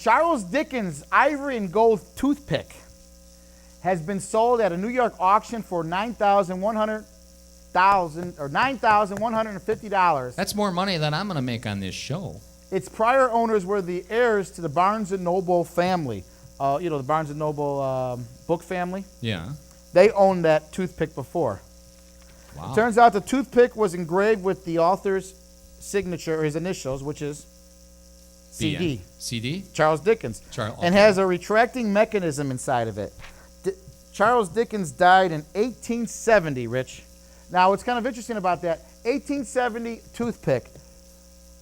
Charles Dickens' ivory and gold toothpick has been sold at a New York auction for $9,150. That's more money than I'm going to make on this show. Its prior owners were the heirs to the Barnes & Noble family. The Barnes & Noble book family. Yeah. They owned that toothpick before. Wow. It turns out the toothpick was engraved with the author's signature, or his initials, which is CD. CD? Charles Dickens. And has a retracting mechanism inside of it. Charles Dickens died in 1870, Rich. Now, what's kind of interesting about that, 1870 toothpick.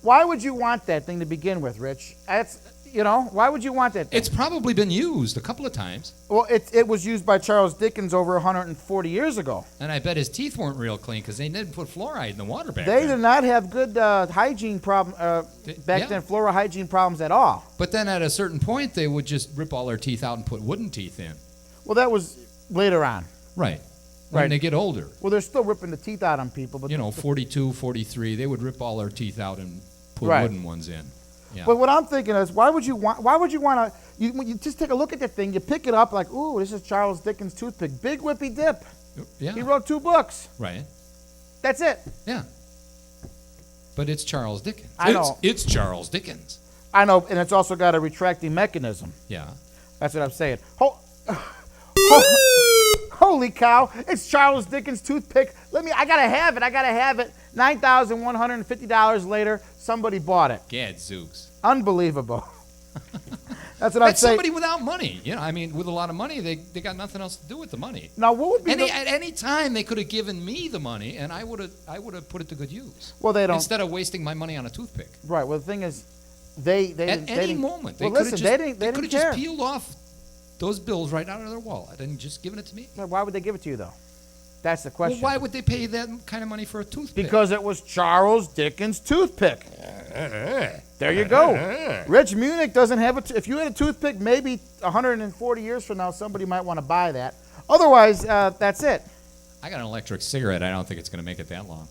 Why would you want that thing to begin with, Rich? Why would you want that thing? It's probably been used a couple of times. Well, it was used by Charles Dickens over 140 years ago. And I bet his teeth weren't real clean because they didn't put fluoride in the water back They then. did not have good hygiene then, fluoride hygiene problems at all. But then at a certain point, they would just rip all their teeth out and put wooden teeth in. Well, that was later on. Right. When they get older. Well, they're still ripping the teeth out on people. But 42, 43, they would rip all their teeth out and put wooden ones in. Yeah. But what I'm thinking is, why would you want to, you just take a look at the thing, you pick it up like, ooh, this is Charles Dickens' toothpick. Big Whippy Dip. Yeah. He wrote 2 books. Right. That's it. Yeah. But it's Charles Dickens. I know. It's Charles Dickens. I know, and it's also got a retracting mechanism. Yeah. That's what I'm saying. Holy cow, it's Charles Dickens' toothpick. I gotta have it. $9,150 later, somebody bought it. Gadzooks. Unbelievable. That's what I'm saying. That's somebody without money. With a lot of money, they got nothing else to do with the money. Now, what would be at any time they could have given me the money, and I would have put it to good use. Well, they don't. Instead of wasting my money on a toothpick. Right. Well, the thing is, they at any moment they could have just peeled off those bills right out of their wallet and just given it to me. Why would they give it to you though? That's the question. Well, why would they pay that kind of money for a toothpick? Because it was Charles Dickens' toothpick. There you go. Rich Munnich doesn't have it. If you had a toothpick, maybe 140 years from now, somebody might want to buy that. Otherwise, that's it. I got an electric cigarette. I don't think it's going to make it that long.